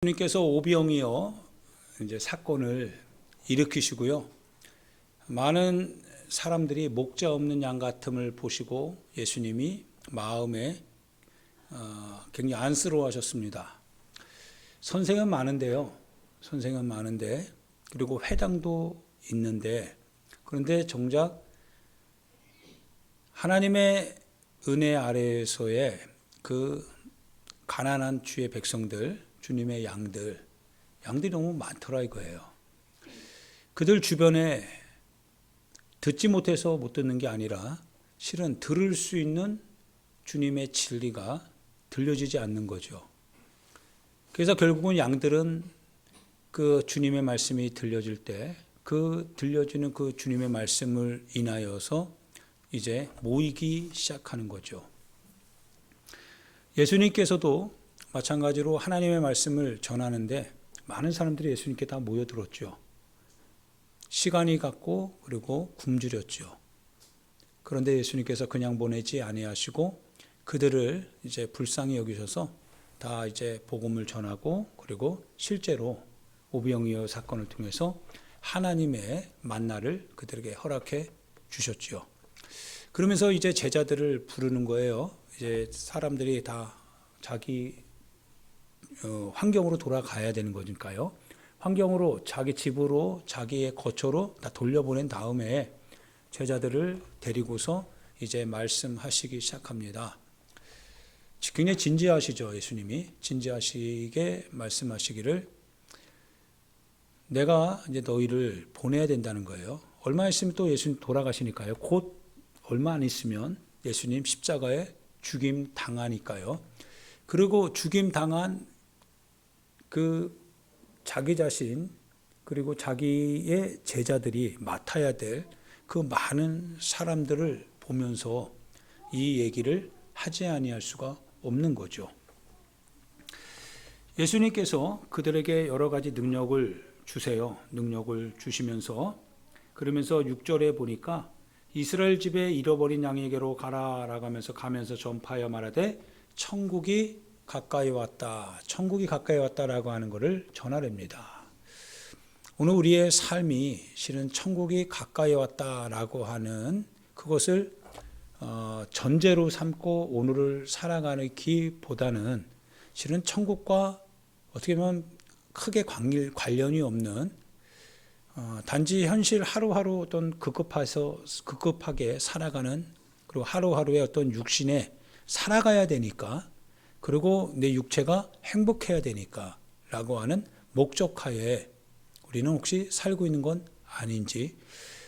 주님께서 오병이어 이제 사건을 일으키시고요. 많은 사람들이 목자 없는 양 같음을 보시고 예수님이 마음에 굉장히 안쓰러워하셨습니다. 선생은 많은데요. 선생은 많은데 그리고 회당도 있는데 그런데 정작 하나님의 은혜 아래에서의 그 가난한 주의 백성들, 주님의 양들이 너무 많더라 이거예요. 그들 주변에 듣지 못해서 못 듣는 게 아니라 실은 들을 수 있는 주님의 진리가 들려지지 않는 거죠. 그래서 결국은 양들은 그 주님의 말씀이 들려질 때 그 들려지는 그 주님의 말씀을 인하여서 이제 모이기 시작하는 거죠. 예수님께서도 마찬가지로 하나님의 말씀을 전하는데 많은 사람들이 예수님께 다 모여들었죠. 시간이 갔고 그리고 굶주렸죠. 그런데 예수님께서 그냥 보내지 아니하시고 그들을 이제 불쌍히 여기셔서 다 이제 복음을 전하고 그리고 실제로 오병이어 사건을 통해서 하나님의 만나를 그들에게 허락해 주셨죠. 그러면서 이제 제자들을 부르는 거예요. 이제 사람들이 다 자기 환경으로 돌아가야 되는 거니까요. 환경으로 자기 집으로 자기의 거처로 다 돌려보낸 다음에 제자들을 데리고서 이제 말씀하시기 시작합니다. 굉장히 진지하시죠. 예수님이 진지하시게 말씀하시기를 내가 이제 너희를 보내야 된다는 거예요. 얼마 있으면 또 예수님 돌아가시니까요. 곧 얼마 안 있으면 예수님 십자가에 죽임 당하니까요. 그리고 죽임 당한 그 자기 자신 그리고 자기의 제자들이 맡아야 될 그 많은 사람들을 보면서 이 얘기를 하지 아니할 수가 없는 거죠. 예수님께서 그들에게 여러 가지 능력을 주세요. 능력을 주시면서 그러면서 6절에 보니까 이스라엘 집에 잃어버린 양에게로 가라라고 하면서 가면서 전파하여 말하되 천국이 가까이 왔다. 천국이 가까이 왔다라고 하는 것을 전하렵니다. 오늘 우리의 삶이 실은 천국이 가까이 왔다라고 하는 그것을 전제로 삼고 오늘을 살아가기보다는 실은 천국과 어떻게 보면 크게 관련이 없는 단지 현실 하루하루 어떤 급급하게 살아가는 그리고 하루하루의 어떤 육신에 살아가야 되니까 그리고 내 육체가 행복해야 되니까 라고 하는 목적하에 우리는 혹시 살고 있는 건 아닌지.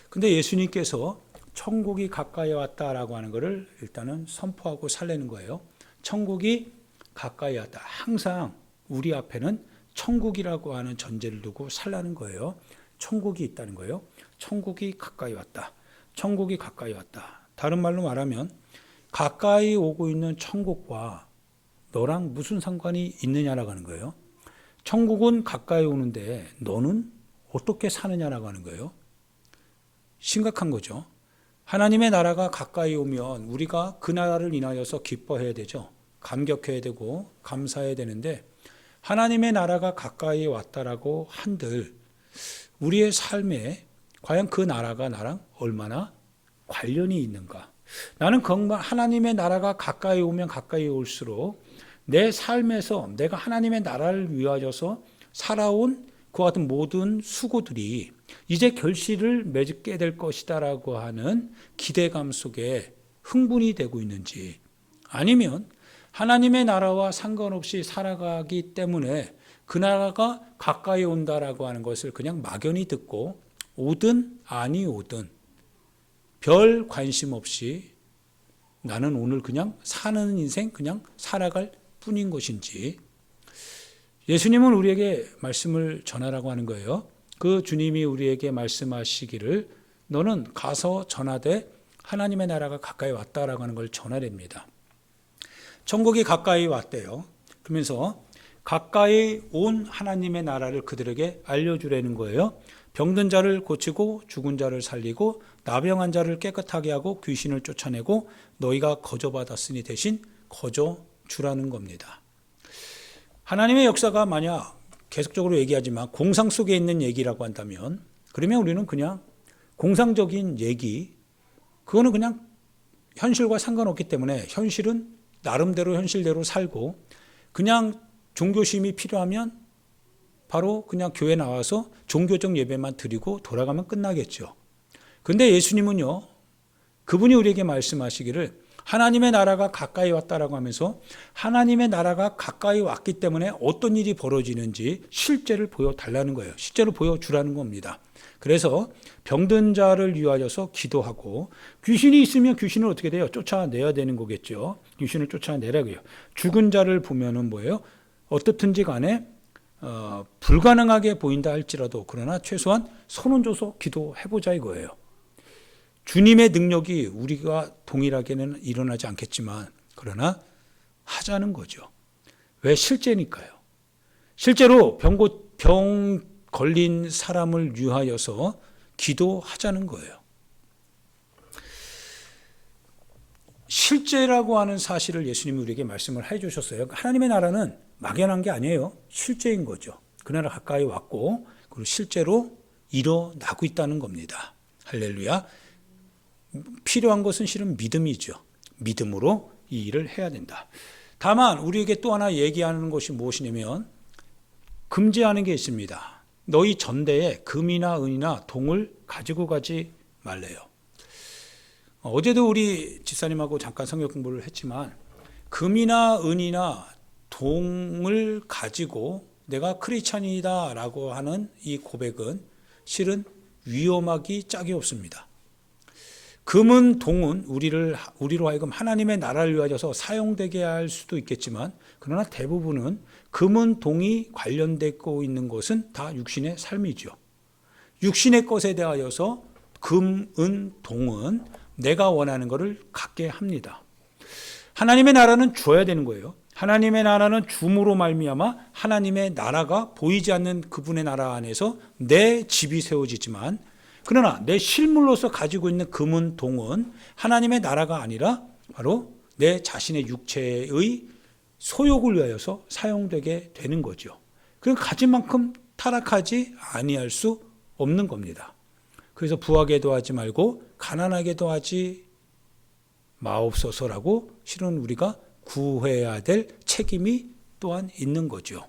근데 예수님께서 천국이 가까이 왔다라고 하는 것을 일단은 선포하고 살리는 거예요. 천국이 가까이 왔다. 항상 우리 앞에는 천국이라고 하는 전제를 두고 살라는 거예요. 천국이 있다는 거예요. 천국이 가까이 왔다. 천국이 가까이 왔다. 다른 말로 말하면 가까이 오고 있는 천국과 너랑 무슨 상관이 있느냐라고 하는 거예요. 천국은 가까이 오는데 너는 어떻게 사느냐라고 하는 거예요. 심각한 거죠. 하나님의 나라가 가까이 오면 우리가 그 나라를 인하여서 기뻐해야 되죠. 감격해야 되고 감사해야 되는데 하나님의 나라가 가까이 왔다라고 한들 우리의 삶에 과연 그 나라가 나랑 얼마나 관련이 있는가. 나는 정말 하나님의 나라가 가까이 오면 가까이 올수록 내 삶에서 내가 하나님의 나라를 위하여서 살아온 그와 같은 모든 수고들이 이제 결실을 맺게 될 것이다라고 하는 기대감 속에 흥분이 되고 있는지 아니면 하나님의 나라와 상관없이 살아가기 때문에 그 나라가 가까이 온다라고 하는 것을 그냥 막연히 듣고 오든 아니 오든 별 관심 없이 나는 오늘 그냥 사는 인생 그냥 살아갈 뿐인 것인지 예수님은 우리에게 말씀을 전하라고 하는 거예요. 그 주님이 우리에게 말씀하시기를 너는 가서 전하되 하나님의 나라가 가까이 왔다라고 하는 걸 전하랍니다. 천국이 가까이 왔대요. 그러면서 가까이 온 하나님의 나라를 그들에게 알려주라는 거예요. 병든 자를 고치고 죽은 자를 살리고 나병한 자를 깨끗하게 하고 귀신을 쫓아내고 너희가 거저받았으니 대신 거저 주라는 겁니다. 하나님의 역사가 만약 계속적으로 얘기하지만 공상 속에 있는 얘기라고 한다면, 그러면 우리는 그냥 공상적인 얘기, 그거는 그냥 현실과 상관없기 때문에 현실은 나름대로 현실대로 살고, 그냥 종교심이 필요하면 바로 그냥 교회 나와서 종교적 예배만 드리고 돌아가면 끝나겠죠. 근데 예수님은요, 그분이 우리에게 말씀하시기를 하나님의 나라가 가까이 왔다라고 하면서 하나님의 나라가 가까이 왔기 때문에 어떤 일이 벌어지는지 실제를 보여달라는 거예요. 실제로 보여주라는 겁니다. 그래서 병든 자를 위하여서 기도하고, 귀신이 있으면 귀신을 어떻게 돼요? 쫓아내야 되는 거겠죠. 귀신을 쫓아내라고요. 죽은 자를 보면은 뭐예요? 어떻든지 간에 불가능하게 보인다 할지라도 그러나 최소한 손은 줘서 기도해보자 이거예요. 주님의 능력이 우리가 동일하게는 일어나지 않겠지만 그러나 하자는 거죠. 왜? 실제니까요. 실제로 병 걸린 사람을 위하여서 기도하자는 거예요. 실제라고 하는 사실을 예수님이 우리에게 말씀을 해주셨어요. 하나님의 나라는 막연한 게 아니에요. 실제인 거죠. 그 나라 가까이 왔고 그리고 실제로 일어나고 있다는 겁니다. 할렐루야. 필요한 것은 실은 믿음이죠. 믿음으로 이 일을 해야 된다. 다만 우리에게 또 하나 얘기하는 것이 무엇이냐면 금지하는 게 있습니다. 너희 전대에 금이나 은이나 동을 가지고 가지 말래요. 어제도 우리 집사님하고 잠깐 성경 공부를 했지만 금이나 은이나 동을 가지고 내가 크리스찬이다 라고 하는 이 고백은 실은 위험하기 짝이 없습니다. 금은 동은 우리로 하여금 하나님의 나라를 위하여서 사용되게 할 수도 있겠지만 그러나 대부분은 금은 동이 관련되고 있는 것은 다 육신의 삶이죠. 육신의 것에 대하여서 금, 은, 동은 내가 원하는 것을 갖게 합니다. 하나님의 나라는 줘야 되는 거예요. 하나님의 나라는 줌으로 말미암아 하나님의 나라가 보이지 않는 그분의 나라 안에서 내 집이 세워지지만 그러나 내 실물로서 가지고 있는 금은 동은 하나님의 나라가 아니라 바로 내 자신의 육체의 소욕을 위하여서 사용되게 되는 거죠. 그럼 가진 만큼 타락하지 아니할 수 없는 겁니다. 그래서 부하게도 하지 말고 가난하게도 하지 마옵소서라고 실은 우리가 구해야 될 책임이 또한 있는 거죠.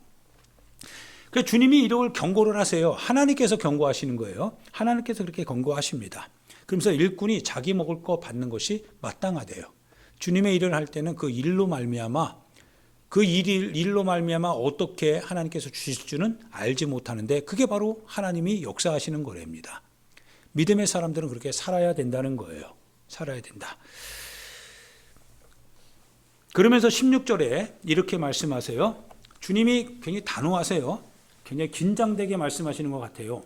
그래서 주님이 이걸 경고를 하세요. 하나님께서 경고하시는 거예요. 하나님께서 그렇게 경고하십니다. 그러면서 일꾼이 자기 먹을 거 받는 것이 마땅하대요. 주님의 일을 할 때는 그 일로 말미암아 어떻게 하나님께서 주실 줄은 알지 못하는데 그게 바로 하나님이 역사하시는 거랍니다. 믿음의 사람들은 그렇게 살아야 된다는 거예요. 살아야 된다. 그러면서 16절에 이렇게 말씀하세요. 주님이 굉장히 단호하세요. 굉장히 긴장되게 말씀하시는 것 같아요.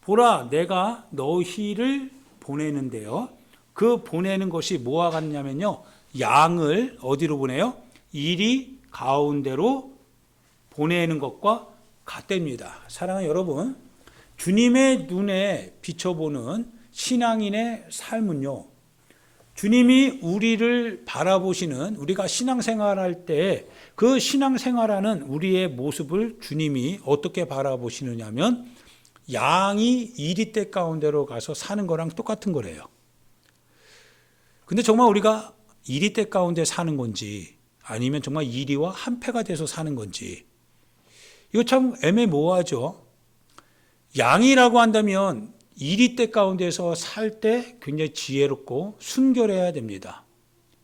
보라, 내가 너희를 보내는데요. 그 보내는 것이 뭐와 같냐면요. 양을 어디로 보내요? 이리 가운데로 보내는 것과 같답니다. 사랑하는 여러분, 주님의 눈에 비춰보는 신앙인의 삶은요. 주님이 우리를 바라보시는 우리가 신앙생활할 때 그 신앙생활하는 우리의 모습을 주님이 어떻게 바라보시느냐 하면 양이 이리떼 가운데로 가서 사는 거랑 똑같은 거래요. 근데 정말 우리가 이리떼 가운데 사는 건지 아니면 정말 이리와 한패가 돼서 사는 건지 이거 참 애매모호하죠. 양이라고 한다면 이리떼 가운데서 살 때 굉장히 지혜롭고 순결해야 됩니다.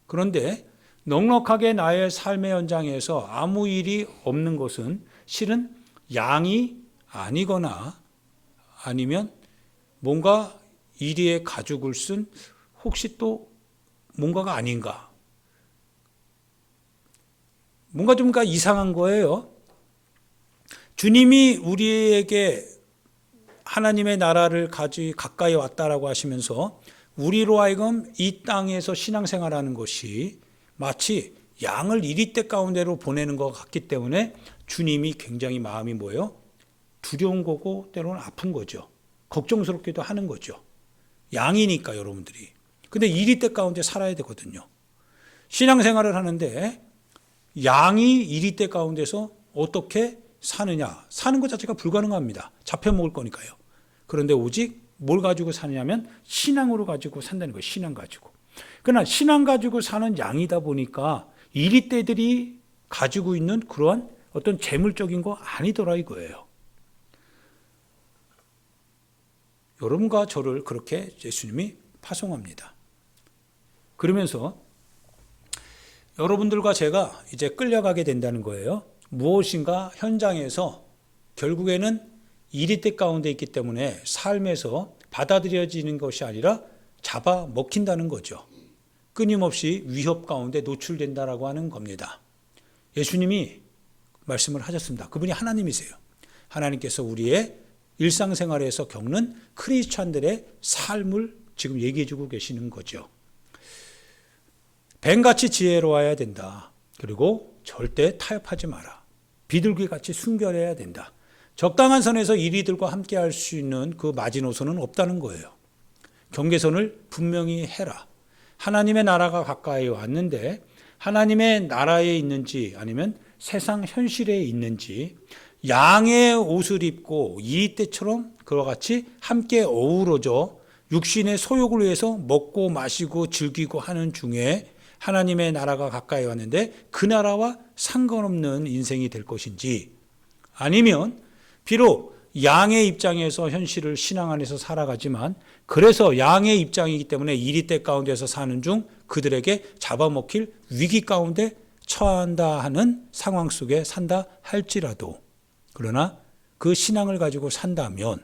그런데 넉넉하게 나의 삶의 현장에서 아무 일이 없는 것은 실은 양이 아니거나 아니면 뭔가 이리의 가죽을 쓴 혹시 또 뭔가가 아닌가. 뭔가 좀 이상한 거예요. 주님이 우리에게 하나님의 나라를 가까이 왔다라고 하시면서 우리로 하여금 이 땅에서 신앙생활하는 것이 마치 양을 이리떼 가운데로 보내는 것 같기 때문에 주님이 굉장히 마음이 뭐예요? 두려운 거고 때로는 아픈 거죠. 걱정스럽기도 하는 거죠. 양이니까 여러분들이. 근데 이리떼 가운데 살아야 되거든요. 신앙생활을 하는데 양이 이리떼 가운데서 어떻게 사느냐? 사는 것 자체가 불가능합니다. 잡혀 먹을 거니까요. 그런데 오직 뭘 가지고 사느냐면 신앙으로 가지고 산다는 거예요. 신앙 가지고. 그러나 신앙 가지고 사는 양이다 보니까 이리떼들이 가지고 있는 그러한 어떤 재물적인 거 아니더라 이거예요. 여러분과 저를 그렇게 예수님이 파송합니다. 그러면서 여러분들과 제가 이제 끌려가게 된다는 거예요. 무엇인가 현장에서 결국에는 이리떼 가운데 있기 때문에 삶에서 받아들여지는 것이 아니라 잡아먹힌다는 거죠. 끊임없이 위협 가운데 노출된다라고 하는 겁니다. 예수님이 말씀을 하셨습니다. 그분이 하나님이세요. 하나님께서 우리의 일상생활에서 겪는 크리스찬들의 삶을 지금 얘기해주고 계시는 거죠. 뱀같이 지혜로워야 된다. 그리고 절대 타협하지 마라. 비둘기같이 순결해야 된다. 적당한 선에서 이리들과 함께 할 수 있는 그 마지노선은 없다는 거예요. 경계선을 분명히 해라. 하나님의 나라가 가까이 왔는데 하나님의 나라에 있는지 아니면 세상 현실에 있는지 양의 옷을 입고 이리떼처럼 그와 같이 함께 어우러져 육신의 소욕을 위해서 먹고 마시고 즐기고 하는 중에 하나님의 나라가 가까이 왔는데 그 나라와 상관없는 인생이 될 것인지 아니면 비록 양의 입장에서 현실을 신앙 안에서 살아가지만 그래서 양의 입장이기 때문에 이리떼 가운데서 사는 중 그들에게 잡아먹힐 위기 가운데 처한다 하는 상황 속에 산다 할지라도 그러나 그 신앙을 가지고 산다면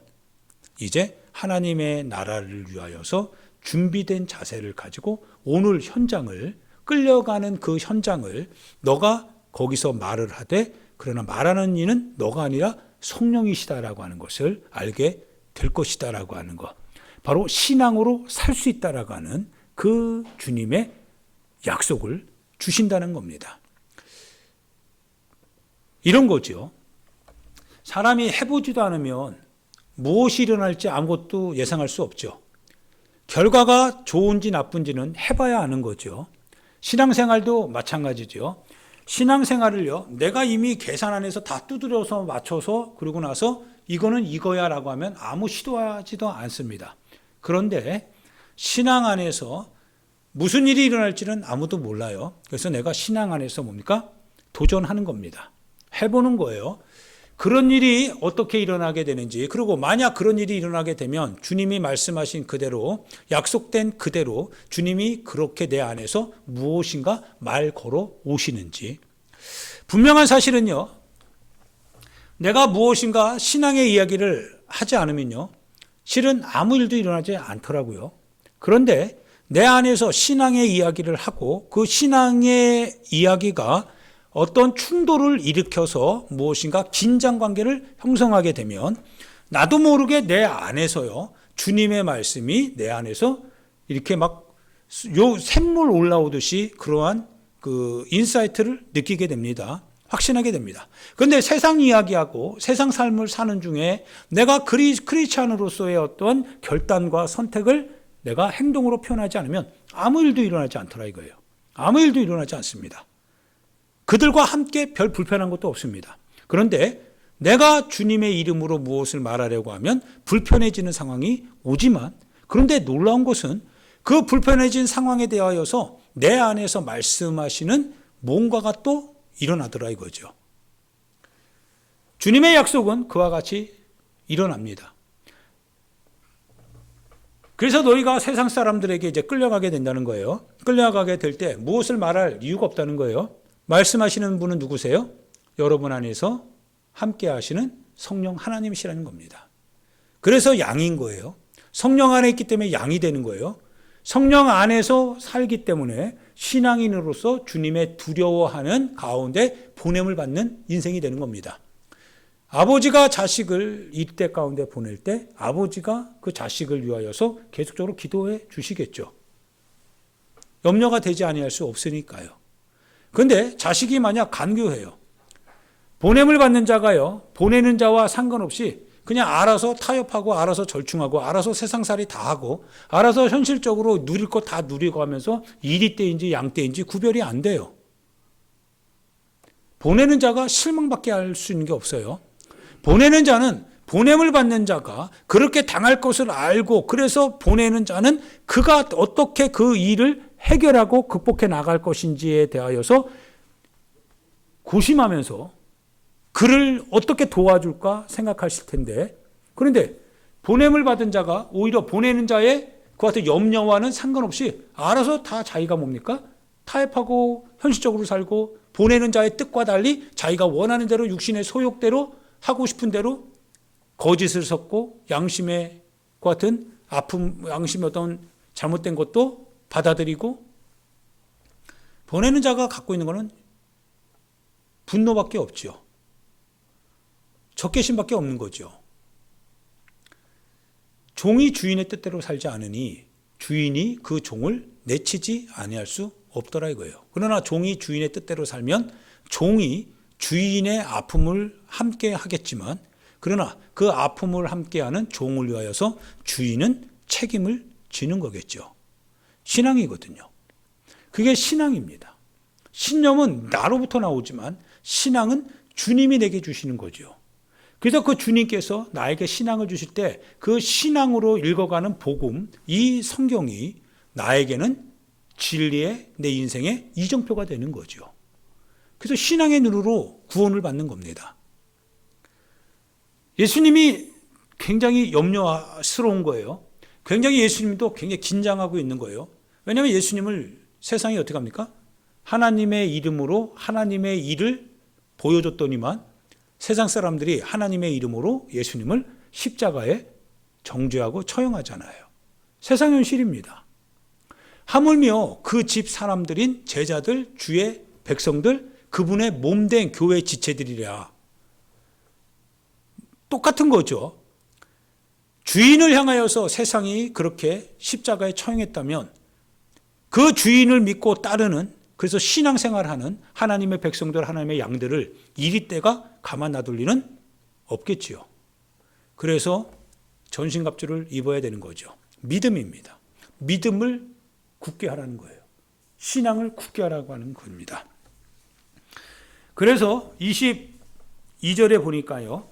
이제 하나님의 나라를 위하여서 준비된 자세를 가지고 오늘 현장을 끌려가는 그 현장을 너가 거기서 말을 하되 그러나 말하는 이는 너가 아니라 성령이시다라고 하는 것을 알게 될 것이다라고 하는 것. 바로 신앙으로 살 수 있다라고 하는 그 주님의 약속을 주신다는 겁니다. 이런 거죠. 사람이 해보지도 않으면 무엇이 일어날지 아무것도 예상할 수 없죠. 결과가 좋은지 나쁜지는 해봐야 아는 거죠. 신앙생활도 마찬가지죠. 신앙생활을요, 내가 이미 계산 안에서 다 두드려서 맞춰서 그러고 나서 이거는 이거야 라고 하면 아무 시도하지도 않습니다. 그런데 신앙 안에서 무슨 일이 일어날지는 아무도 몰라요. 그래서 내가 신앙 안에서 뭡니까? 도전하는 겁니다. 해보는 거예요. 그런 일이 어떻게 일어나게 되는지, 그리고 만약 그런 일이 일어나게 되면 주님이 말씀하신 그대로, 약속된 그대로 주님이 그렇게 내 안에서 무엇인가 말 걸어 오시는지. 분명한 사실은요, 내가 무엇인가 신앙의 이야기를 하지 않으면요, 실은 아무 일도 일어나지 않더라고요. 그런데 내 안에서 신앙의 이야기를 하고 그 신앙의 이야기가 어떤 충돌을 일으켜서 무엇인가 긴장 관계를 형성하게 되면 나도 모르게 내 안에서요, 주님의 말씀이 내 안에서 이렇게 막 샘물 올라오듯이 그러한 그 인사이트를 느끼게 됩니다. 확신하게 됩니다. 그런데 세상 이야기하고 세상 삶을 사는 중에 내가 크리스찬으로서의 어떤 결단과 선택을 내가 행동으로 표현하지 않으면 아무 일도 일어나지 않더라 이거예요. 아무 일도 일어나지 않습니다. 그들과 함께 별 불편한 것도 없습니다. 그런데 내가 주님의 이름으로 무엇을 말하려고 하면 불편해지는 상황이 오지만 그런데 놀라운 것은 그 불편해진 상황에 대하여서 내 안에서 말씀하시는 뭔가가 또 일어나더라 이거죠. 주님의 약속은 그와 같이 일어납니다. 그래서 너희가 세상 사람들에게 이제 끌려가게 된다는 거예요. 끌려가게 될 때 무엇을 말할 이유가 없다는 거예요. 말씀하시는 분은 누구세요? 여러분 안에서 함께 하시는 성령 하나님이시라는 겁니다. 그래서 양인 거예요. 성령 안에 있기 때문에 양이 되는 거예요. 성령 안에서 살기 때문에 신앙인으로서 주님의 두려워하는 가운데 보냄을 받는 인생이 되는 겁니다. 아버지가 자식을 이때 가운데 보낼 때 아버지가 그 자식을 위하여서 계속적으로 기도해 주시겠죠. 염려가 되지 아니할 수 없으니까요. 그런데 자식이 만약 간교해요. 보냄을 받는 자가요, 보내는 자와 상관없이 그냥 알아서 타협하고 알아서 절충하고 알아서 세상살이 다 하고 알아서 현실적으로 누릴 거 다 누리고 하면서 이리떼인지 양떼인지 구별이 안 돼요. 보내는 자가 실망밖에 할 수 있는 게 없어요. 보내는 자는 보냄을 받는 자가 그렇게 당할 것을 알고 그래서 보내는 자는 그가 어떻게 그 일을 해결하고 극복해 나갈 것인지에 대하여서 고심하면서 그를 어떻게 도와줄까 생각하실 텐데, 그런데 보냄을 받은 자가 오히려 보내는 자의 그 같은 염려와는 상관없이 알아서 다 자기가 뭡니까? 타협하고 현실적으로 살고 보내는 자의 뜻과 달리 자기가 원하는 대로 육신의 소욕대로 하고 싶은 대로 거짓을 섞고 양심의 그 같은 아픔, 양심의 어떤 잘못된 것도 받아들이고, 보내는 자가 갖고 있는 것은 분노밖에 없죠. 적개심밖에 없는 거죠. 종이 주인의 뜻대로 살지 않으니 주인이 그 종을 내치지 아니할 수 없더라 이거예요. 그러나 종이 주인의 뜻대로 살면 종이 주인의 아픔을 함께 하겠지만, 그러나 그 아픔을 함께하는 종을 위하여서 주인은 책임을 지는 거겠죠. 신앙이거든요. 그게 신앙입니다. 신념은 나로부터 나오지만 신앙은 주님이 내게 주시는 거죠. 그래서 그 주님께서 나에게 신앙을 주실 때 그 신앙으로 읽어가는 복음, 이 성경이 나에게는 진리의 내 인생의 이정표가 되는 거죠. 그래서 신앙의 눈으로 구원을 받는 겁니다. 예수님이 굉장히 염려스러운 거예요. 굉장히 예수님도 굉장히 긴장하고 있는 거예요. 왜냐하면 예수님을 세상이 어떻게 합니까? 하나님의 이름으로 하나님의 일을 보여줬더니만 세상 사람들이 하나님의 이름으로 예수님을 십자가에 정죄하고 처형하잖아요. 세상 현실입니다. 하물며 그 집 사람들인 제자들, 주의 백성들, 그분의 몸된 교회 지체들이랴. 똑같은 거죠. 주인을 향하여서 세상이 그렇게 십자가에 처형했다면 그 주인을 믿고 따르는, 그래서 신앙생활하는 하나님의 백성들, 하나님의 양들을 이리 때가 가만 놔둘 리는 없겠지요. 그래서 전신갑주를 입어야 되는 거죠. 믿음입니다. 믿음을 굳게 하라는 거예요. 신앙을 굳게 하라고 하는 겁니다. 그래서 22절에 보니까요.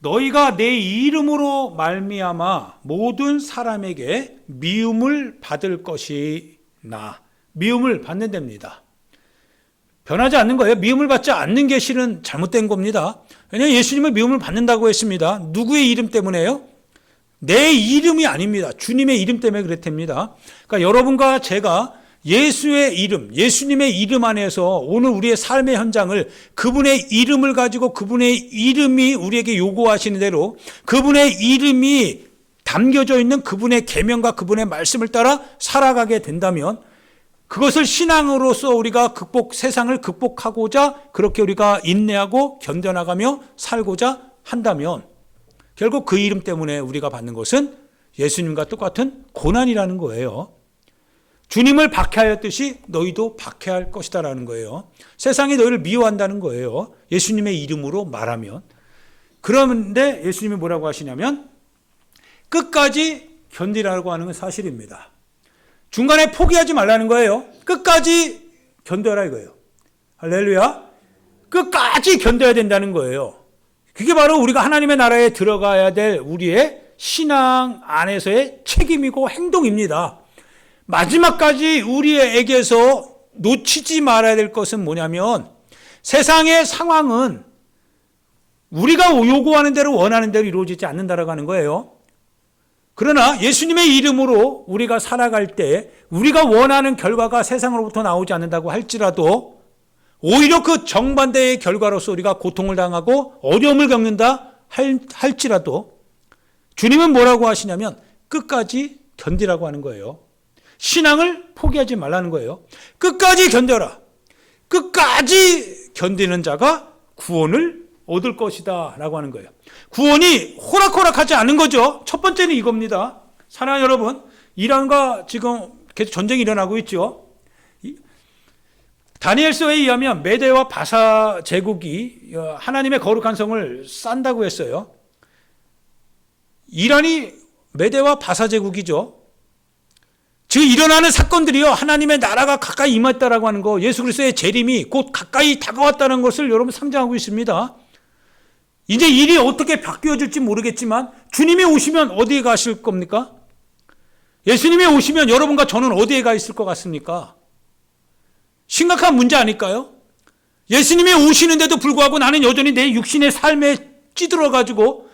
너희가 내 이름으로 말미암아 모든 사람에게 미움을 받을 것이나, 미움을 받는 데입니다. 변하지 않는 거예요. 미움을 받지 않는 게 실은 잘못된 겁니다. 왜냐하면 예수님을 미움을 받는다고 했습니다. 누구의 이름 때문에요? 내 이름이 아닙니다. 주님의 이름 때문에 그랬답니다. 그러니까 여러분과 제가 예수의 이름, 예수님의 이름 안에서 오늘 우리의 삶의 현장을 그분의 이름을 가지고 그분의 이름이 우리에게 요구하시는 대로 그분의 이름이 담겨져 있는 그분의 계명과 그분의 말씀을 따라 살아가게 된다면, 그것을 신앙으로서 우리가 세상을 극복하고자 그렇게 우리가 인내하고 견뎌나가며 살고자 한다면 결국 그 이름 때문에 우리가 받는 것은 예수님과 똑같은 고난이라는 거예요. 주님을 박해하였듯이 너희도 박해할 것이다 라는 거예요. 세상이 너희를 미워한다는 거예요. 예수님의 이름으로 말하면. 그런데 예수님이 뭐라고 하시냐면 끝까지 견디라고 하는 건 사실입니다. 중간에 포기하지 말라는 거예요. 끝까지 견뎌라 이거예요. 할렐루야. 끝까지 견뎌야 된다는 거예요. 그게 바로 우리가 하나님의 나라에 들어가야 될 우리의 신앙 안에서의 책임이고 행동입니다. 마지막까지 우리에게서 놓치지 말아야 될 것은 뭐냐면, 세상의 상황은 우리가 요구하는 대로 원하는 대로 이루어지지 않는다라고 하는 거예요. 그러나 예수님의 이름으로 우리가 살아갈 때 우리가 원하는 결과가 세상으로부터 나오지 않는다고 할지라도 오히려 그 정반대의 결과로서 우리가 고통을 당하고 어려움을 겪는다 할지라도 주님은 뭐라고 하시냐면 끝까지 견디라고 하는 거예요. 신앙을 포기하지 말라는 거예요. 끝까지 견뎌라. 끝까지 견디는 자가 구원을 얻을 것이다 라고 하는 거예요. 구원이 호락호락하지 않은 거죠. 첫 번째는 이겁니다. 사랑하는 여러분, 이란과 지금 계속 전쟁이 일어나고 있죠. 다니엘서에 의하면 메대와 바사 제국이 하나님의 거룩한 성을 싼다고 했어요. 이란이 메대와 바사 제국이죠. 지금 일어나는 사건들이요, 하나님의 나라가 가까이 임했다라고 하는 거, 예수 그리스도의 재림이 곧 가까이 다가왔다는 것을 여러분 상징하고 있습니다. 이제 일이 어떻게 바뀌어질지 모르겠지만 주님이 오시면 어디에 가실 겁니까? 예수님이 오시면 여러분과 저는 어디에 가 있을 것 같습니까? 심각한 문제 아닐까요? 예수님이 오시는데도 불구하고 나는 여전히 내 육신의 삶에 찌들어가지고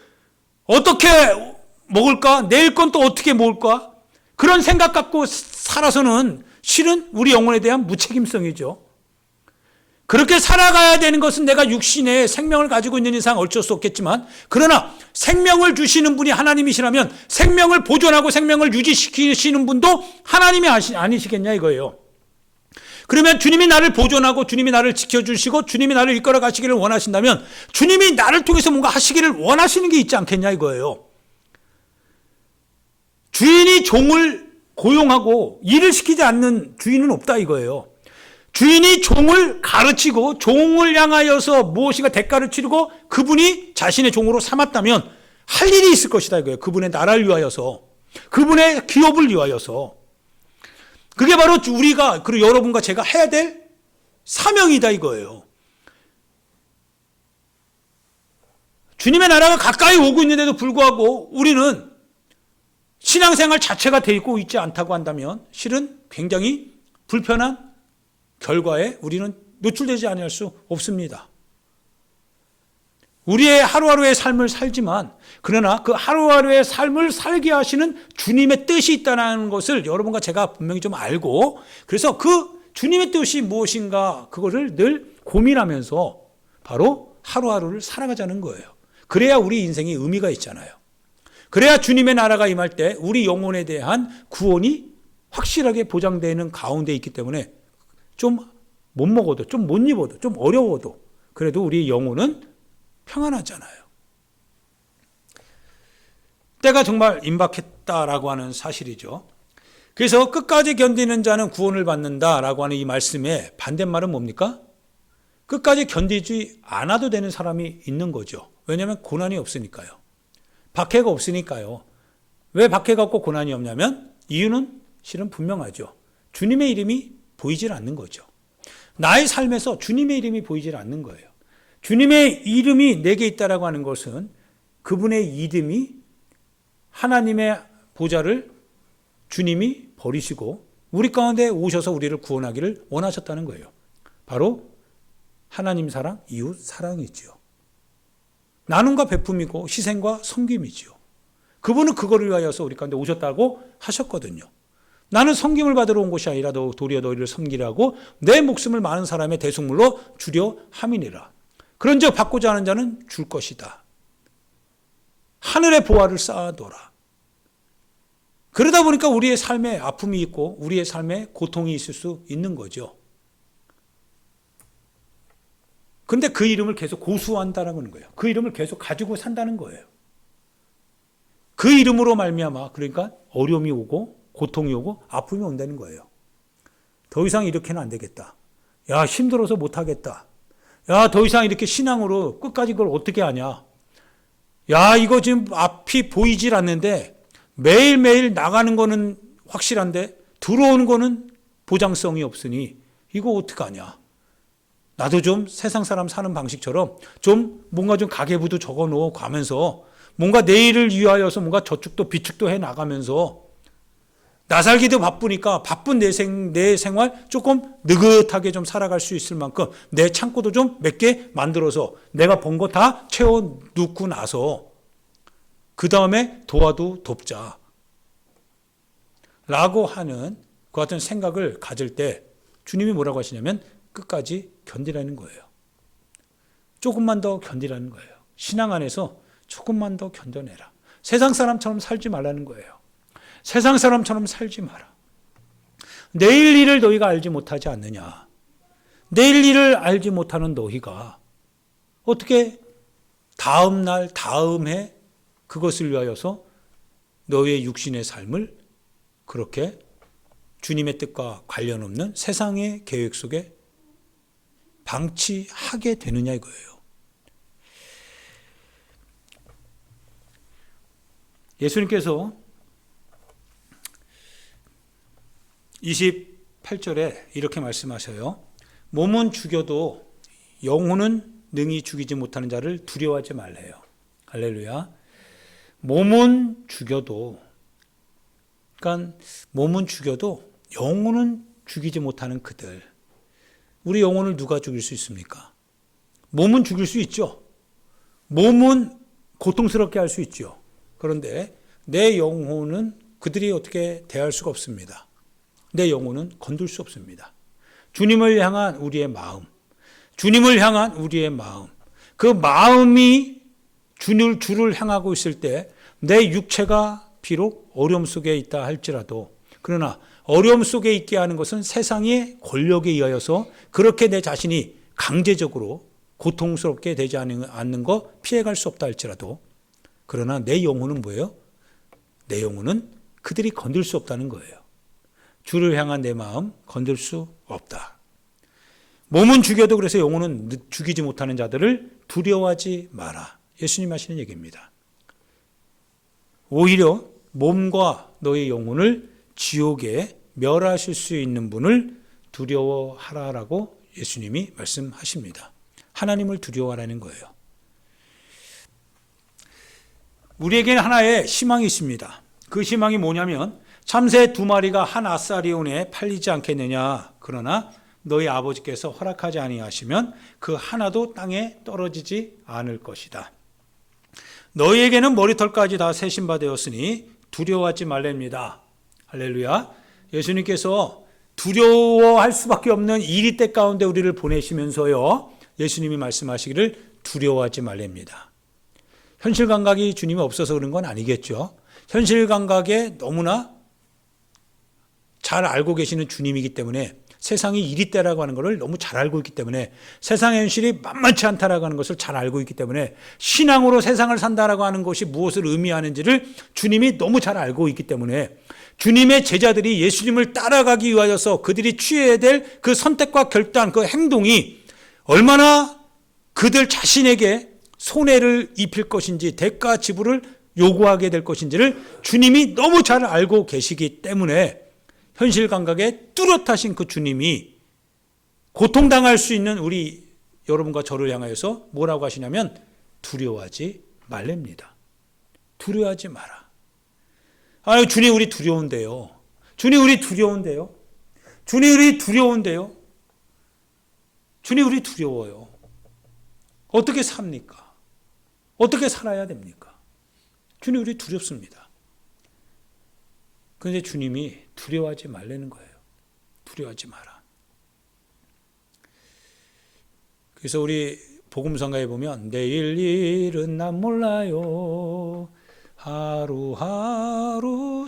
어떻게 먹을까? 내일 건 또 어떻게 먹을까? 그런 생각 갖고 살아서는 실은 우리 영혼에 대한 무책임성이죠. 그렇게 살아가야 되는 것은 내가 육신의 생명을 가지고 있는 이상 어쩔 수 없겠지만, 그러나 생명을 주시는 분이 하나님이시라면 생명을 보존하고 생명을 유지시키시는 분도 하나님이 아니시겠냐 이거예요. 그러면 주님이 나를 보존하고 주님이 나를 지켜주시고 주님이 나를 이끌어 가시기를 원하신다면 주님이 나를 통해서 뭔가 하시기를 원하시는 게 있지 않겠냐 이거예요. 주인이 종을 고용하고 일을 시키지 않는 주인은 없다 이거예요. 주인이 종을 가르치고 종을 향하여서 무엇인가 대가를 치르고 그분이 자신의 종으로 삼았다면 할 일이 있을 것이다 이거예요. 그분의 나라를 위하여서, 그분의 기업을 위하여서. 그게 바로 우리가, 그리고 여러분과 제가 해야 될 사명이다 이거예요. 주님의 나라가 가까이 오고 있는데도 불구하고 우리는 신앙생활 자체가 되고 있지 않다고 한다면 실은 굉장히 불편한 결과에 우리는 노출되지 않을 수 없습니다. 우리의 하루하루의 삶을 살지만 그러나 그 하루하루의 삶을 살게 하시는 주님의 뜻이 있다는 것을 여러분과 제가 분명히 좀 알고, 그래서 그 주님의 뜻이 무엇인가 그것을 늘 고민하면서 바로 하루하루를 살아가자는 거예요. 그래야 우리 인생에 의미가 있잖아요. 그래야 주님의 나라가 임할 때 우리 영혼에 대한 구원이 확실하게 보장되는 가운데 있기 때문에 좀 못 먹어도, 좀 못 입어도, 좀 어려워도 그래도 우리 영혼은 평안하잖아요. 때가 정말 임박했다라고 하는 사실이죠. 그래서 끝까지 견디는 자는 구원을 받는다라고 하는 이 말씀의 반대말은 뭡니까? 끝까지 견디지 않아도 되는 사람이 있는 거죠. 왜냐하면 고난이 없으니까요. 박해가 없으니까요. 왜 박해가 없고 고난이 없냐면 이유는 실은 분명하죠. 주님의 이름이 보이질 않는 거죠. 나의 삶에서 주님의 이름이 보이질 않는 거예요. 주님의 이름이 내게 있다라고 하는 것은 그분의 이름이 하나님의 보좌를 주님이 버리시고 우리 가운데 오셔서 우리를 구원하기를 원하셨다는 거예요. 바로 하나님 사랑, 이웃 사랑이지요. 나눔과 베품이고 희생과 섬김이지요. 그분은 그거를 위하여서 우리 가운데 오셨다고 하셨거든요. 나는 섬김을 받으러 온 것이 아니라 도리어 너희를 섬기라고 내 목숨을 많은 사람의 대속물로 주려 함이니라. 그런즉 받고자 하는 자는 줄 것이다. 하늘의 보화를 쌓아둬라. 그러다 보니까 우리의 삶에 아픔이 있고 우리의 삶에 고통이 있을 수 있는 거죠. 그런데 그 이름을 계속 고수한다는 거예요. 그 이름을 계속 가지고 산다는 거예요. 그 이름으로 말미암아 그러니까 어려움이 오고 고통이 오고 아픔이 온다는 거예요. 더 이상 이렇게는 안 되겠다. 야, 힘들어서 못하겠다. 야, 더 이상 이렇게 신앙으로 끝까지 그걸 어떻게 하냐. 야, 이거 지금 앞이 보이질 않는데 매일매일 나가는 거는 확실한데 들어오는 거는 보장성이 없으니 이거 어떡하냐. 나도 좀 세상 사람 사는 방식처럼 좀 뭔가 좀 가계부도 적어놓고 가면서 뭔가 내일을 위하여서 뭔가 저축도 비축도 해 나가면서 나 살기도 바쁘니까 바쁜 내 생활 조금 느긋하게 좀 살아갈 수 있을 만큼 내 창고도 좀 몇 개 만들어서 내가 번 거 다 채워 놓고 나서 그 다음에 도와도 돕자 라고 하는 그 같은 생각을 가질 때 주님이 뭐라고 하시냐면 끝까지 견디라는 거예요. 조금만 더 견디라는 거예요. 신앙 안에서 조금만 더 견뎌내라. 세상 사람처럼 살지 말라는 거예요. 세상 사람처럼 살지 마라. 내일 일을 너희가 알지 못하지 않느냐. 내일 일을 알지 못하는 너희가 어떻게 다음 날, 다음 해 그것을 위하여서 너희의 육신의 삶을 그렇게 주님의 뜻과 관련 없는 세상의 계획 속에 방치하게 되느냐 이거예요. 예수님께서 28절에 이렇게 말씀하셔요. 몸은 죽여도 영혼은 능히 죽이지 못하는 자를 두려워하지 말래요. 할렐루야. 몸은 죽여도, 그러니까 몸은 죽여도 영혼은 죽이지 못하는 그들. 우리 영혼을 누가 죽일 수 있습니까? 몸은 죽일 수 있죠. 몸은 고통스럽게 할 수 있죠. 그런데 내 영혼은 그들이 어떻게 대할 수가 없습니다. 내 영혼은 건들 수 없습니다. 주님을 향한 우리의 마음, 주님을 향한 우리의 마음, 그 마음이 주를 향하고 있을 때 내 육체가 비록 어려움 속에 있다 할지라도, 그러나 어려움 속에 있게 하는 것은 세상의 권력에 의하여서 그렇게 내 자신이 강제적으로 고통스럽게 되지 않는 거 피해갈 수 없다 할지라도, 그러나 내 영혼은 뭐예요? 내 영혼은 그들이 건들 수 없다는 거예요. 주를 향한 내 마음 건들 수 없다. 몸은 죽여도 그래서 영혼은 죽이지 못하는 자들을 두려워하지 마라. 예수님 하시는 얘기입니다. 오히려 몸과 너의 영혼을 지옥에 멸하실 수 있는 분을 두려워하라라고 예수님이 말씀하십니다. 하나님을 두려워하라는 거예요. 우리에게는 하나의 희망이 있습니다. 그 희망이 뭐냐면 참새 2마리가 한 아사리온에 팔리지 않겠느냐. 그러나 너희 아버지께서 허락하지 아니하시면 그 하나도 땅에 떨어지지 않을 것이다. 너희에게는 머리털까지 다 세신 바 되었으니 두려워하지 말랍니다. 할렐루야. 예수님께서 두려워할 수밖에 없는 이리 때 가운데 우리를 보내시면서요, 예수님이 말씀하시기를 두려워하지 말랍니다. 현실 감각이 주님이 없어서 그런 건 아니겠죠. 현실 감각에 너무나 잘 알고 계시는 주님이기 때문에, 세상이 이리 때라고 하는 것을 너무 잘 알고 있기 때문에, 세상의 현실이 만만치 않다라고 하는 것을 잘 알고 있기 때문에, 신앙으로 세상을 산다라고 하는 것이 무엇을 의미하는지를 주님이 너무 잘 알고 있기 때문에, 주님의 제자들이 예수님을 따라가기 위하여서 그들이 취해야 될 그 선택과 결단, 그 행동이 얼마나 그들 자신에게 손해를 입힐 것인지, 대가 지불을 요구하게 될 것인지를 주님이 너무 잘 알고 계시기 때문에, 현실 감각에 뚜렷하신 그 주님이 고통당할 수 있는 우리 여러분과 저를 향하여서 뭐라고 하시냐면 두려워하지 말랍니다. 두려워하지 마라. 아유, 주님 우리 두려운데요. 주님 우리 두려운데요. 주님 우리 두려운데요. 주님 우리 두려워요. 어떻게 삽니까? 어떻게 살아야 됩니까? 주님 우리 두렵습니다. 그런데 주님이 두려워하지 말라는 거예요. 두려워하지 마라. 그래서 우리 복음성가에 보면 내일 일은 난 몰라요. 하루하루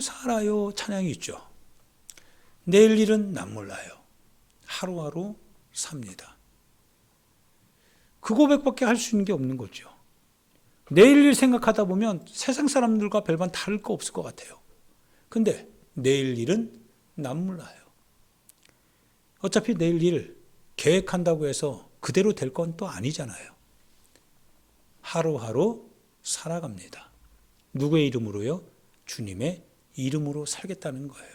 살아요. 찬양이 있죠. 내일 일은 난 몰라요. 하루하루 삽니다. 그 고백밖에 할 수 있는 게 없는 거죠. 내일 일 생각하다 보면 세상 사람들과 별반 다를 거 없을 것 같아요. 근데 내일 일은 난 몰라요. 어차피 내일 일 계획한다고 해서 그대로 될 건 또 아니잖아요. 하루하루 살아갑니다. 누구의 이름으로요? 주님의 이름으로 살겠다는 거예요.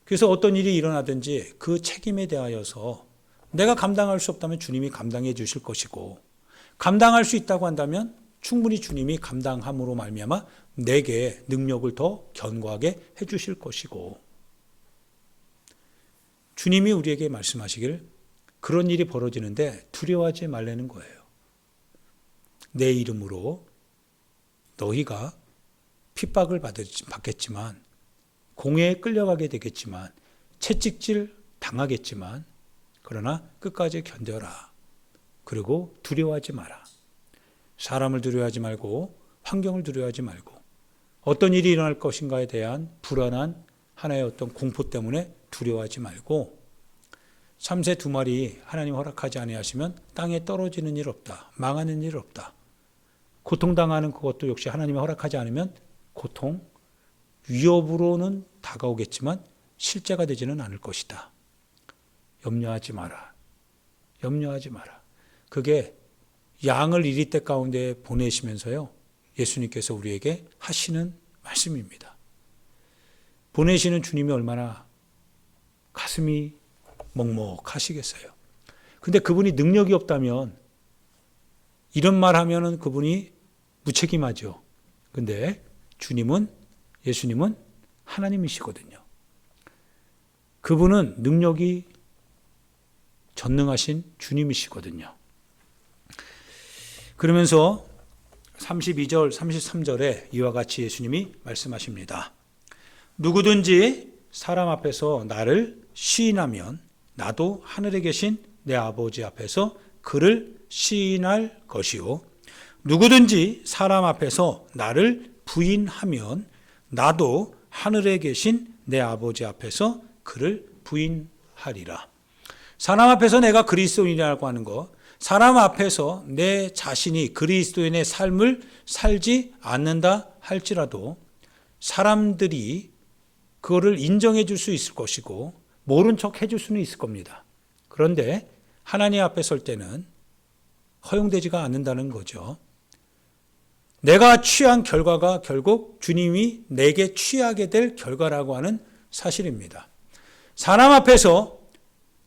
그래서 어떤 일이 일어나든지 그 책임에 대하여서 내가 감당할 수 없다면 주님이 감당해 주실 것이고, 감당할 수 있다고 한다면 충분히 주님이 감당함으로 말미암아 내게 능력을 더 견고하게 해주실 것이고, 주님이 우리에게 말씀하시길 그런 일이 벌어지는데 두려워하지 말라는 거예요. 내 이름으로 너희가 핍박을 받겠지만, 공회에 끌려가게 되겠지만, 채찍질 당하겠지만, 그러나 끝까지 견뎌라. 그리고 두려워하지 마라. 사람을 두려워하지 말고, 환경을 두려워하지 말고, 어떤 일이 일어날 것인가에 대한 불안한 하나의 어떤 공포 때문에 두려워하지 말고, 참새 2마리 하나님 허락하지 아니하시면 땅에 떨어지는 일 없다. 망하는 일 없다. 고통당하는 그것도 역시 하나님이 허락하지 않으면 고통, 위협으로는 다가오겠지만 실제가 되지는 않을 것이다. 염려하지 마라. 염려하지 마라. 그게 양을 이리 때 가운데 보내시면서요, 예수님께서 우리에게 하시는 말씀입니다. 보내시는 주님이 얼마나 가슴이 먹먹하시겠어요. 근데 그분이 능력이 없다면 이런 말 하면은 그분이 무책임하죠. 근데 예수님은 하나님이시거든요. 그분은 능력이 전능하신 주님이시거든요. 그러면서 32절, 33절에 이와 같이 예수님이 말씀하십니다. 누구든지 사람 앞에서 나를 시인하면 나도 하늘에 계신 내 아버지 앞에서 그를 시인할 것이요. 누구든지 사람 앞에서 나를 부인하면 나도 하늘에 계신 내 아버지 앞에서 그를 부인하리라. 사람 앞에서 내가 그리스도인이라고 하는 것, 사람 앞에서 내 자신이 그리스도인의 삶을 살지 않는다 할지라도 사람들이 그거를 인정해 줄 수 있을 것이고 모른 척 해줄 수는 있을 겁니다. 그런데 하나님 앞에 설 때는 허용되지가 않는다는 거죠. 내가 취한 결과가 결국 주님이 내게 취하게 될 결과라고 하는 사실입니다. 사람 앞에서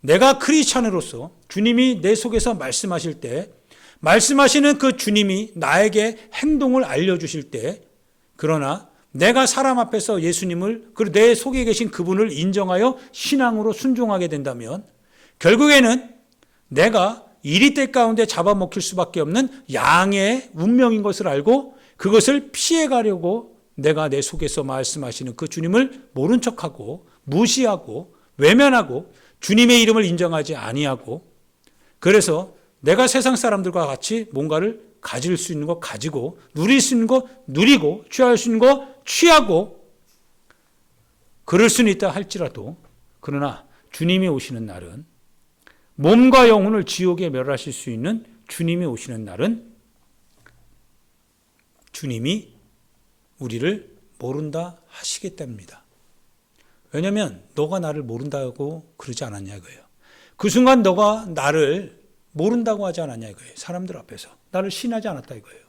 내가 크리스찬으로서 주님이 내 속에서 말씀하실 때, 말씀하시는 그 주님이 나에게 행동을 알려주실 때, 그러나 내가 사람 앞에서 예수님을, 그리고 내 속에 계신 그분을 인정하여 신앙으로 순종하게 된다면 결국에는 내가 이리떼 가운데 잡아먹힐 수밖에 없는 양의 운명인 것을 알고 그것을 피해가려고 내가 내 속에서 말씀하시는 그 주님을 모른 척하고 무시하고 외면하고 주님의 이름을 인정하지 아니하고, 그래서 내가 세상 사람들과 같이 뭔가를 가질 수 있는 거 가지고 누릴 수 있는 거 누리고 취할 수 있는 거 취하고 그럴 수는 있다 할지라도, 그러나 주님이 오시는 날은, 몸과 영혼을 지옥에 멸하실 수 있는 주님이 오시는 날은 주님이 우리를 모른다 하시기 때문입니다. 왜냐하면 너가 나를 모른다고 그러지 않았냐 이거예요. 그 순간 너가 나를 모른다고 하지 않았냐 이거예요. 사람들 앞에서 나를 시인하지 않았다 이거예요.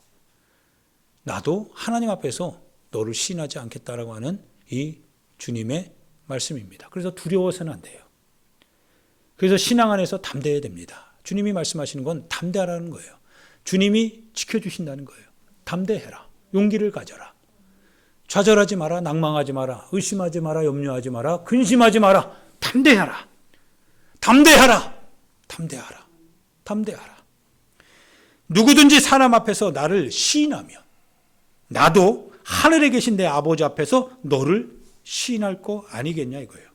나도 하나님 앞에서 너를 시인하지 않겠다라고 하는 이 주님의 말씀입니다. 그래서 두려워서는 안 돼요. 그래서 신앙 안에서 담대해야 됩니다. 주님이 말씀하시는 건 담대하라는 거예요. 주님이 지켜주신다는 거예요. 담대해라. 용기를 가져라. 좌절하지 마라. 낭망하지 마라. 의심하지 마라. 염려하지 마라. 근심하지 마라. 담대하라. 담대하라. 담대하라. 담대하라. 누구든지 사람 앞에서 나를 시인하면 나도 하늘에 계신 내 아버지 앞에서 너를 시인할 거 아니겠냐 이거예요.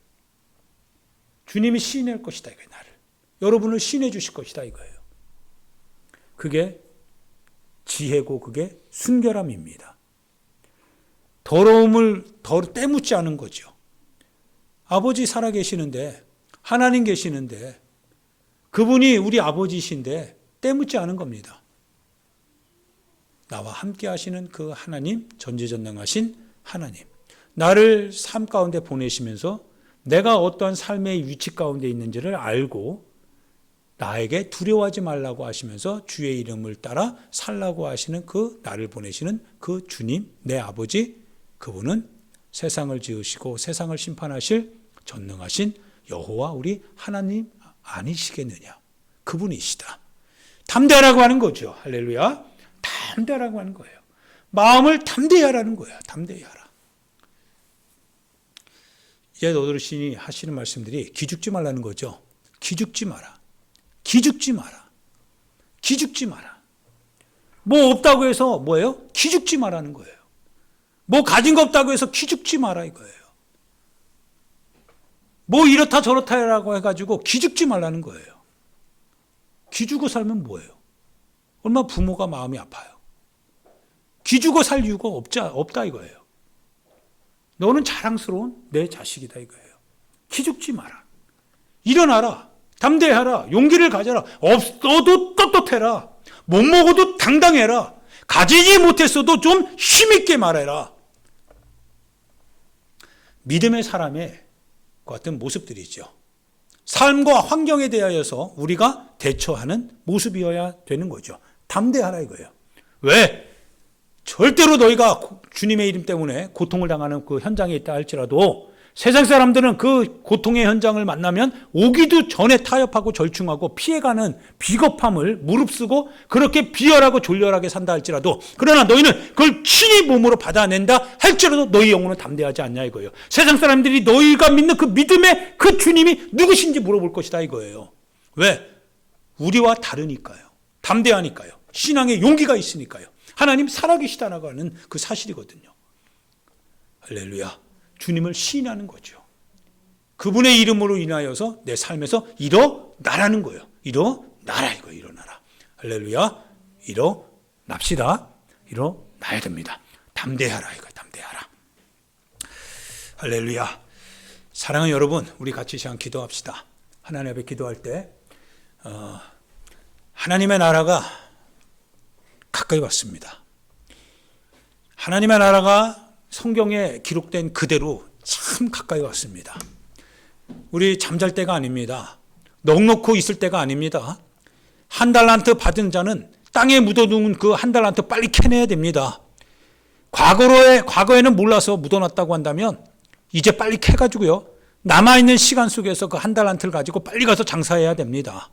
주님이 시인할 것이다 이거예요. 나를. 여러분을 시인해 주실 것이다 이거예요. 그게 지혜고 그게 순결함입니다. 더러움을 때묻지 않은 거죠. 아버지 살아계시는데, 하나님 계시는데, 그분이 우리 아버지이신데 때묻지 않은 겁니다. 나와 함께 하시는 그 하나님, 전지전능하신 하나님, 나를 삶 가운데 보내시면서 내가 어떠한 삶의 위치 가운데 있는지를 알고 나에게 두려워하지 말라고 하시면서 주의 이름을 따라 살라고 하시는 그 나를 보내시는 그 주님, 내 아버지, 그분은 세상을 지으시고 세상을 심판하실 전능하신 여호와 우리 하나님 아니시겠느냐. 그분이시다. 담대하라고 하는 거죠. 할렐루야. 담대하라고 하는 거예요. 마음을 담대히 하라는 거야. 담대히 하라. 이제 어르신이 하시는 말씀들이 기죽지 말라는 거죠. 기죽지 마라. 기죽지 마라. 기죽지 마라. 뭐 없다고 해서 뭐예요? 기죽지 마라는 거예요. 뭐 가진 거 없다고 해서 기죽지 마라 이거예요. 뭐 이렇다 저렇다라고 해가지고 기죽지 말라는 거예요. 기죽어 살면 뭐예요? 얼마나 부모가 마음이 아파요. 기죽어 살 이유가 없다 이거예요. 너는 자랑스러운 내 자식이다 이거예요. 기죽지 마라. 일어나라. 담대하라. 용기를 가져라. 없어도 떳떳해라. 못 먹어도 당당해라. 가지지 못했어도 좀 힘있게 말해라. 믿음의 사람의 같은 모습들이죠. 삶과 환경에 대하여서 우리가 대처하는 모습이어야 되는 거죠. 담대하라 이거예요. 왜? 절대로 너희가 주님의 이름 때문에 고통을 당하는 그 현장에 있다 할지라도 세상 사람들은 그 고통의 현장을 만나면 오기도 전에 타협하고 절충하고 피해가는 비겁함을 무릅쓰고 그렇게 비열하고 졸렬하게 산다 할지라도, 그러나 너희는 그걸 친히 몸으로 받아낸다 할지라도 너희 영혼은 담대하지 않냐 이거예요. 세상 사람들이 너희가 믿는 그 믿음의 그 주님이 누구신지 물어볼 것이다 이거예요. 왜? 우리와 다르니까요. 담대하니까요. 신앙에 용기가 있으니까요. 하나님 살아계시다라고 하는 그 사실이거든요. 할렐루야. 주님을 시인하는 거죠. 그분의 이름으로 인하여서 내 삶에서 일어나라는 거예요. 일어나라 이거예요. 일어나라. 할렐루야. 일어납시다. 일어나야 됩니다. 담대하라 이거예요. 담대하라. 할렐루야. 사랑하는 여러분, 우리 같이 시간 기도합시다. 하나님 앞에 기도할 때 하나님의 나라가 가까이 왔습니다. 하나님의 나라가 성경에 기록된 그대로 참 가까이 왔습니다. 우리 잠잘 때가 아닙니다. 넋놓고 있을 때가 아닙니다. 한 달란트 받은 자는 땅에 묻어둔 그 한 달란트 빨리 캐내야 됩니다. 과거에는 몰라서 묻어놨다고 한다면 이제 빨리 캐가지고요, 남아있는 시간 속에서 그 한 달란트를 가지고 빨리 가서 장사해야 됩니다.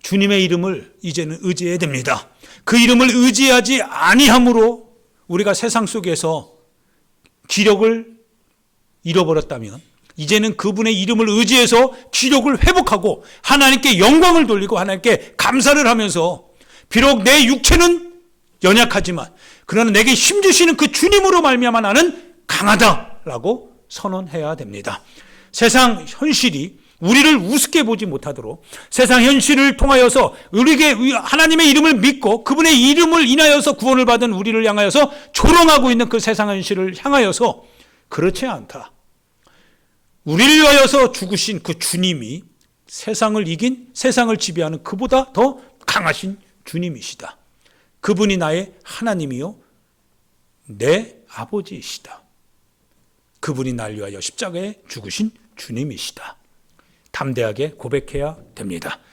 주님의 이름을 이제는 의지해야 됩니다. 그 이름을 의지하지 아니함으로 우리가 세상 속에서 기력을 잃어버렸다면 이제는 그분의 이름을 의지해서 기력을 회복하고 하나님께 영광을 돌리고 하나님께 감사를 하면서, 비록 내 육체는 연약하지만 그러나 내게 힘주시는 그 주님으로 말미암아 나는 강하다라고 선언해야 됩니다. 세상 현실이 우리를 우습게 보지 못하도록, 세상 현실을 통하여서 우리에게 하나님의 이름을 믿고 그분의 이름을 인하여서 구원을 받은 우리를 향하여서 조롱하고 있는 그 세상 현실을 향하여서 그렇지 않다. 우리를 위하여서 죽으신 그 주님이 세상을 이긴, 세상을 지배하는 그보다 더 강하신 주님이시다. 그분이 나의 하나님이요 내 아버지이시다. 그분이 날 위하여 십자가에 죽으신 주님이시다. 담대하게 고백해야 됩니다.